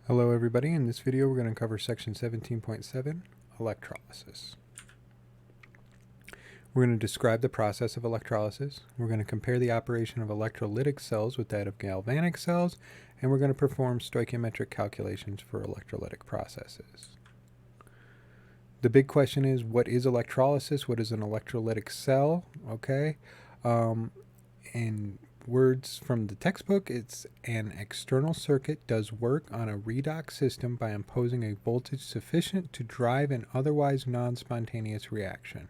Hello everybody, in this video we're going to cover section 17.7, electrolysis. We're going to describe the process of electrolysis, we're going to compare the operation of electrolytic cells with that of galvanic cells, and we're going to perform stoichiometric calculations for electrolytic processes. The big question is, what is electrolysis? What is an electrolytic cell? Okay, in words from the textbook, it's an external circuit does work on a redox system by imposing a voltage sufficient to drive an otherwise non-spontaneous reaction.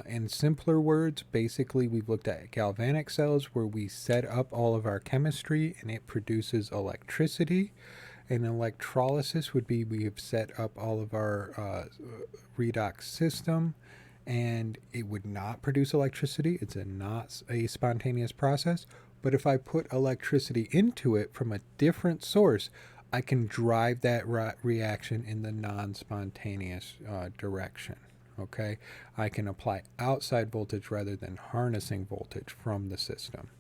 In simpler words, basically we've looked at galvanic cells where we set up all of our chemistry and it produces electricity. And electrolysis would be we have set up all of our redox system and it would not produce electricity. It's not a spontaneous process. But if I put electricity into it from a different source, I can drive that reaction in the non-spontaneous direction. Okay, I can apply outside voltage rather than harnessing voltage from the system.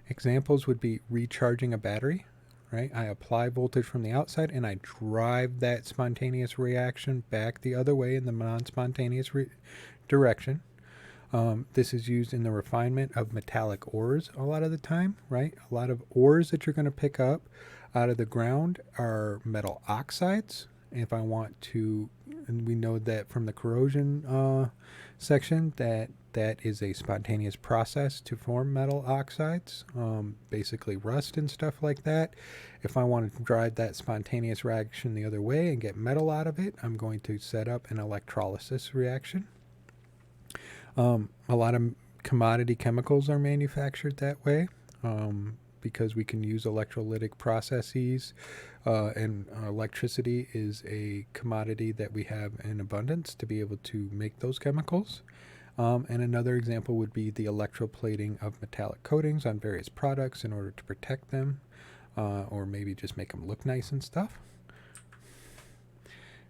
Examples would be recharging a battery. Right, I apply voltage from the outside and I drive that spontaneous reaction back the other way in the non-spontaneous direction. This is used in the refinement of metallic ores a lot of the time, right? A lot of ores that you're going to pick up out of the ground are metal oxides. If I want to, and we know that from the corrosion section that is a spontaneous process to form metal oxides, basically rust and stuff like that. If I want to drive that spontaneous reaction the other way and get metal out of it, I'm going to set up an electrolysis reaction. A lot of commodity chemicals are manufactured that way because we can use electrolytic processes, and electricity is a commodity that we have in abundance to be able to make those chemicals. And another example would be the electroplating of metallic coatings on various products in order to protect them, or maybe just make them look nice and stuff.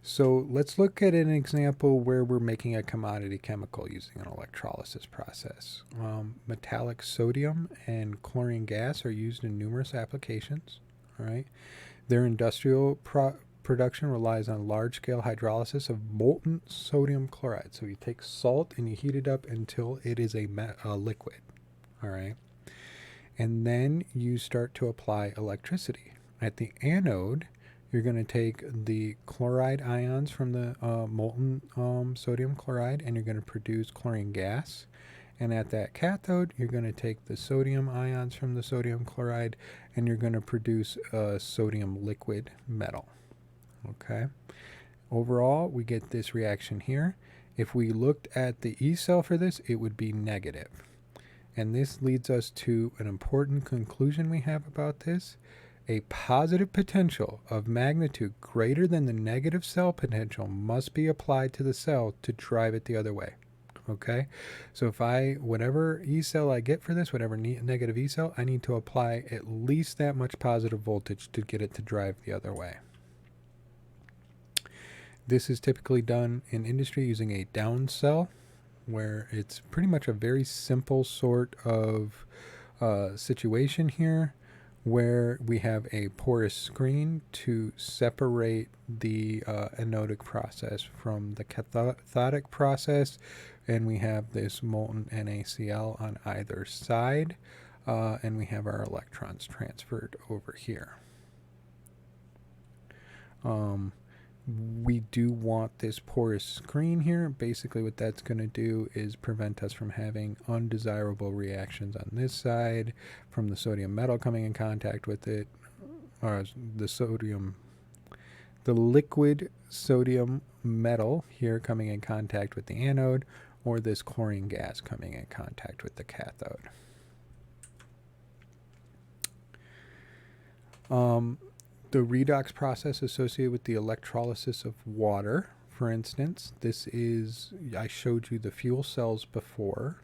So let's look at an example where we're making a commodity chemical using an electrolysis process. Metallic sodium and chlorine gas are used in numerous applications. All right, their industrial production relies on large-scale hydrolysis of molten sodium chloride. So you take salt and you heat it up until it is a liquid. All right, and then you start to apply electricity. At the anode, you're going to take the chloride ions from the molten sodium chloride and you're going to produce chlorine gas. And at that cathode, you're going to take the sodium ions from the sodium chloride and you're going to produce a sodium liquid metal. Okay. Overall, we get this reaction here. If we looked at the E cell for this, it would be negative. And this leads us to an important conclusion we have about this. A positive potential of magnitude greater than the negative cell potential must be applied to the cell to drive it the other way. Okay, so if whatever E cell I get for this, whatever negative E cell, I need to apply at least that much positive voltage to get it to drive the other way. This is typically done in industry using a down cell, where it's pretty much a very simple sort of situation here, where we have a porous screen to separate the anodic process from the cathodic process, and we have this molten NaCl on either side, and we have our electrons transferred over here. We do want this porous screen here. Basically what that's going to do is prevent us from having undesirable reactions on this side from the sodium metal coming in contact with it, or the liquid sodium metal here coming in contact with the anode, or this chlorine gas coming in contact with the cathode. The redox process associated with the electrolysis of water, for instance, I showed you the fuel cells before.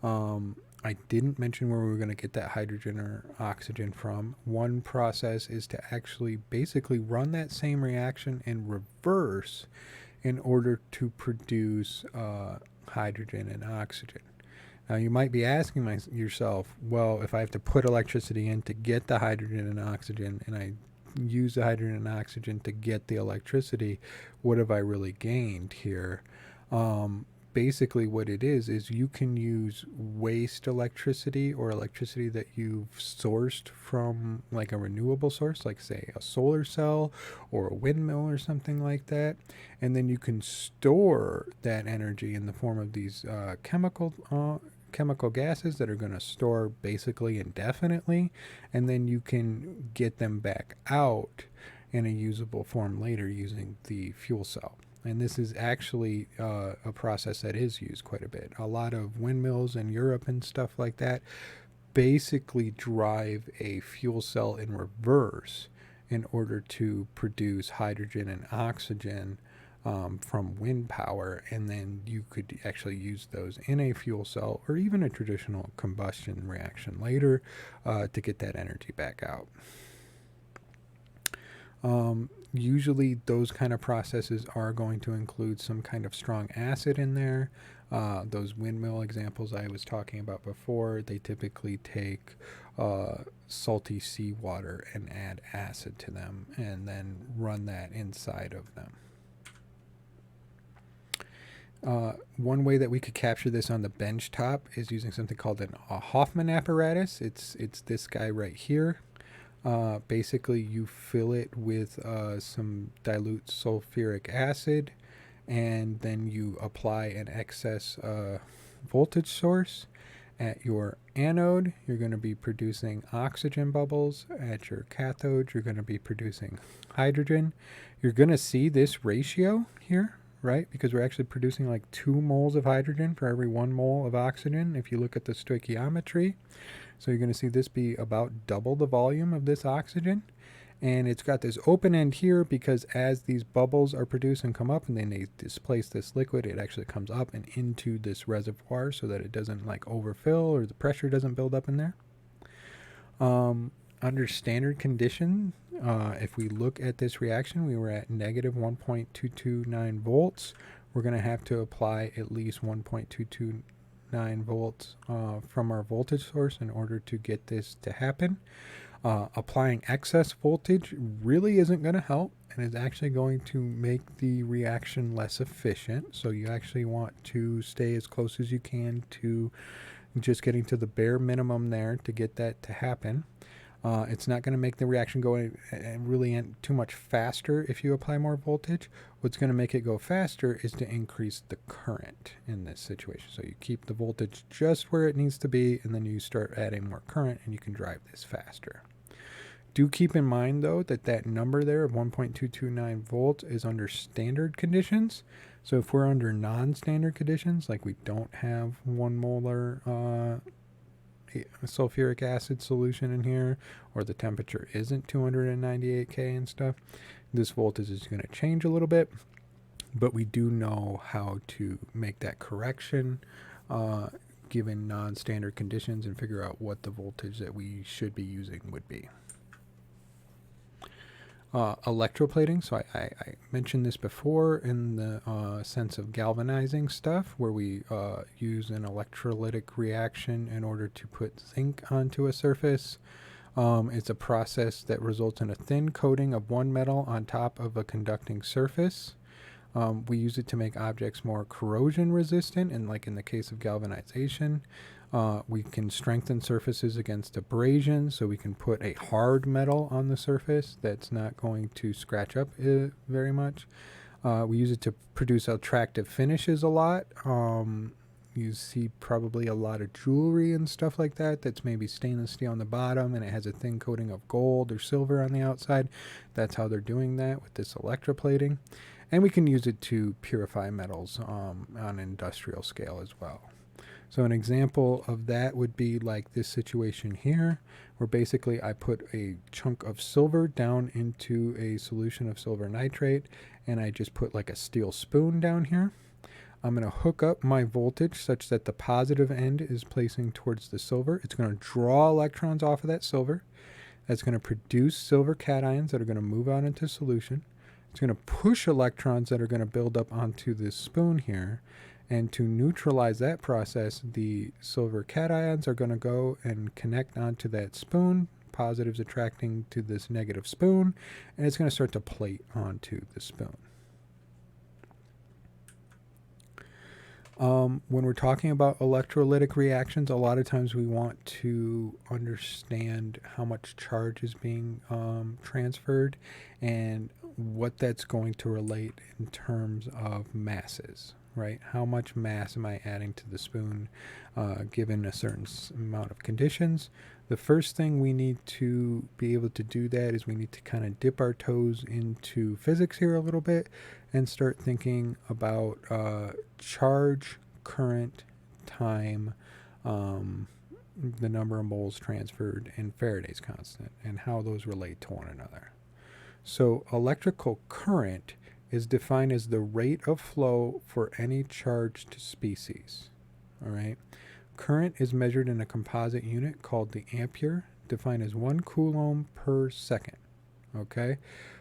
I didn't mention where we were going to get that hydrogen or oxygen from. One process is to actually basically run that same reaction in reverse in order to produce hydrogen and oxygen. Now you might be asking yourself, well, if I have to put electricity in to get the hydrogen and oxygen and I use the hydrogen and oxygen to get the electricity, what have I really gained here? Basically what it is you can use waste electricity or electricity that you've sourced from like a renewable source, like say a solar cell or a windmill or something like that, and then you can store that energy in the form of these chemical gases that are going to store basically indefinitely, and then you can get them back out in a usable form later using the fuel cell. And this is actually a process that is used quite a bit. A lot of windmills in Europe and stuff like that basically drive a fuel cell in reverse in order to produce hydrogen and oxygen from wind power, and then you could actually use those in a fuel cell or even a traditional combustion reaction later to get that energy back out. Usually those kind of processes are going to include some kind of strong acid in there. Those windmill examples I was talking about before, they typically take salty seawater and add acid to them and then run that inside of them. One way that we could capture this on the bench top is using something called a Hoffman apparatus. It's this guy right here. Basically, you fill it with some dilute sulfuric acid, and then you apply an excess voltage source. At your anode, you're going to be producing oxygen bubbles. At your cathode, you're going to be producing hydrogen. You're going to see this ratio here, right? Because we're actually producing like 2 moles of hydrogen for every 1 mole of oxygen if you look at the stoichiometry. So you're going to see this be about double the volume of this oxygen. And it's got this open end here because as these bubbles are produced and come up and then they displace this liquid, it actually comes up and into this reservoir so that it doesn't like overfill or the pressure doesn't build up in there. Under standard condition, if we look at this reaction, we were at negative 1.229 volts. We're going to have to apply at least 1.229 volts from our voltage source in order to get this to happen. Applying excess voltage really isn't going to help and is actually going to make the reaction less efficient. So you actually want to stay as close as you can to just getting to the bare minimum there to get that to happen. It's not going to make the reaction go really too much faster if you apply more voltage. What's going to make it go faster is to increase the current in this situation. So you keep the voltage just where it needs to be, and then you start adding more current, and you can drive this faster. Do keep in mind, though, that number there of 1.229 volts is under standard conditions. So if we're under non-standard conditions, like we don't have 1 molar sulfuric acid solution in here, or the temperature isn't 298 K and stuff, this voltage is going to change a little bit, but we do know how to make that correction given non-standard conditions and figure out what the voltage that we should be using would be. Electroplating, so I mentioned this before in the sense of galvanizing stuff, where we use an electrolytic reaction in order to put zinc onto a surface. It's a process that results in a thin coating of one metal on top of a conducting surface. We use it to make objects more corrosion resistant, and like in the case of galvanization, we can strengthen surfaces against abrasion, so we can put a hard metal on the surface that's not going to scratch up very much. We use it to produce attractive finishes a lot. You see probably a lot of jewelry and stuff like that that's maybe stainless steel on the bottom and it has a thin coating of gold or silver on the outside. That's how they're doing that with this electroplating. And we can use it to purify metals on an industrial scale as well. So an example of that would be like this situation here, where basically I put a chunk of silver down into a solution of silver nitrate, and I just put like a steel spoon down here. I'm going to hook up my voltage such that the positive end is placing towards the silver. It's going to draw electrons off of that silver. That's going to produce silver cations that are going to move out into solution. It's going to push electrons that are going to build up onto this spoon here. And to neutralize that process, the silver cations are going to go and connect onto that spoon positives attracting to this negative spoon, and it's going to start to plate onto the spoon. When we're talking about electrolytic reactions, a lot of times we want to understand how much charge is being transferred and what that's going to relate in terms of masses, right? How much mass am I adding to the spoon given a certain amount of conditions? The first thing we need to be able to do that is we need to kind of dip our toes into physics here a little bit and start thinking about charge, current, time, the number of moles transferred, and Faraday's constant, and how those relate to one another. So electrical current is defined as the rate of flow for any charged species. All right. Current is measured in a composite unit called the ampere, defined as 1 coulomb per second. Okay.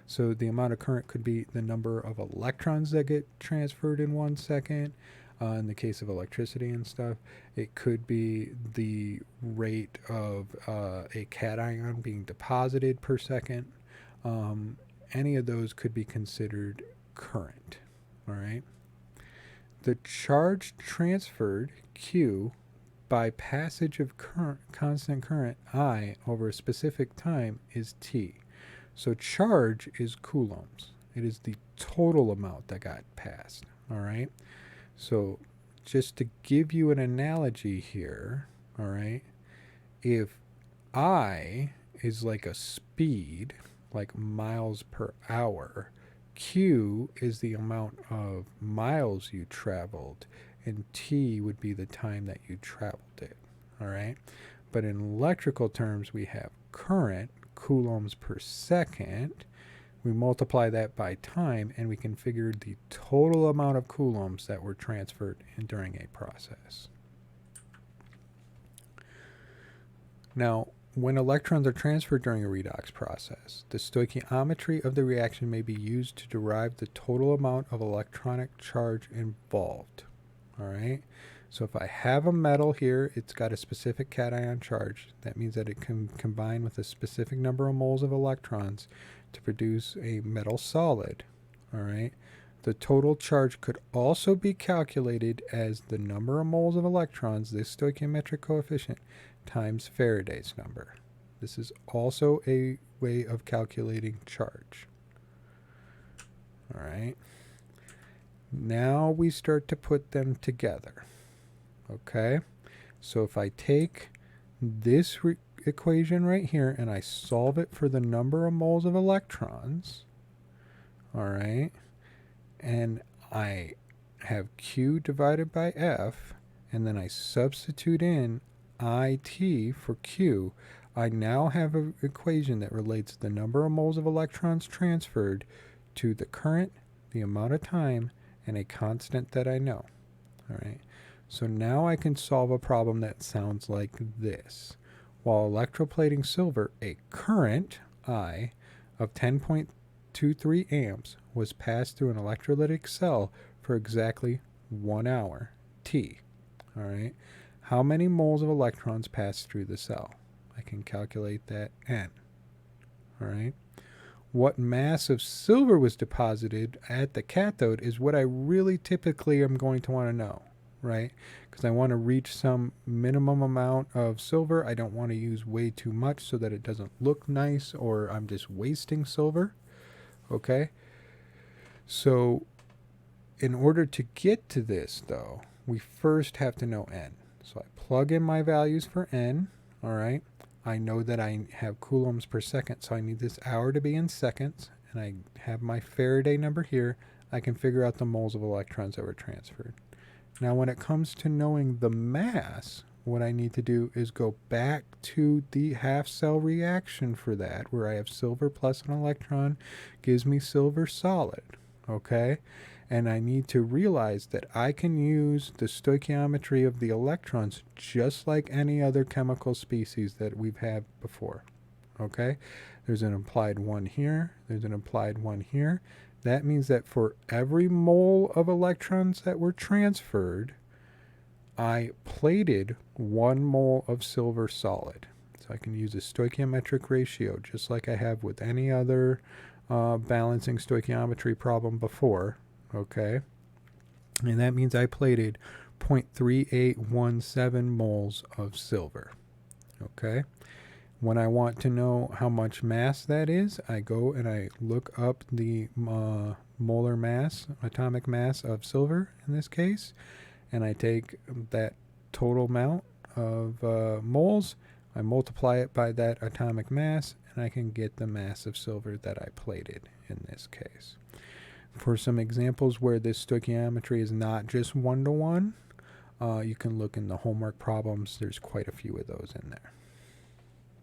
So the amount of current could be the number of electrons that get transferred in 1 second. In the case of electricity and stuff, it could be the rate of a cation being deposited per second. Any of those could be considered current. All right. The charge transferred, Q, by passage of constant current, I, over a specific time is T. So charge is coulombs. It is the total amount that got passed. All right. So just to give you an analogy here, all right, if I is like a speed, like miles per hour, Q is the amount of miles you traveled, and T would be the time that you traveled it. All right. But in electrical terms, we have current, coulombs per second. We multiply that by time, and we can figure the total amount of coulombs that were transferred during a process. Now, when electrons are transferred during a redox process, the stoichiometry of the reaction may be used to derive the total amount of electronic charge involved. All right. So if I have a metal here, it's got a specific cation charge. That means that it can combine with a specific number of moles of electrons to produce a metal solid. All right. The total charge could also be calculated as the number of moles of electrons, this stoichiometric coefficient, times Faraday's number. This is also a way of calculating charge. All right. Now we start to put them together. Okay. So if I take this equation right here and I solve it for the number of moles of electrons, all right, and I have Q divided by F, and then I substitute in IT for Q, I now have an equation that relates the number of moles of electrons transferred to the current, the amount of time, and a constant that I know. All right. So now I can solve a problem that sounds like this. While electroplating silver, a current, I, of 10.23 amps was passed through an electrolytic cell for exactly 1 hour, T. All right. How many moles of electrons passed through the cell? I can calculate that, N. All right. What mass of silver was deposited at the cathode is what I really typically am going to want to know, right? Because I want to reach some minimum amount of silver. I don't want to use way too much so that it doesn't look nice or I'm just wasting silver, okay? So in order to get to this, though, we first have to know N. So I plug in my values for N, all right? I know that I have coulombs per second, so I need this hour to be in seconds, and I have my Faraday number here. I can figure out the moles of electrons that were transferred. Now, when it comes to knowing the mass, what I need to do is go back to the half-cell reaction for that, where I have silver plus an electron gives me silver solid, okay? And I need to realize that I can use the stoichiometry of the electrons just like any other chemical species that we've had before. Okay? There's an implied 1 here. There's an implied 1 here. That means that for every mole of electrons that were transferred, I plated 1 mole of silver solid. So I can use a stoichiometric ratio just like I have with any other balancing stoichiometry problem before, okay? And that means I plated 0.3817 moles of silver, okay? When I want to know how much mass that is, I go and I look up the molar mass, atomic mass of silver in this case, and I take that total amount of moles, I multiply it by that atomic mass, and I can get the mass of silver that I plated in this case. For some examples where this stoichiometry is not just one-to-one, you can look in the homework problems. There's quite a few of those in there.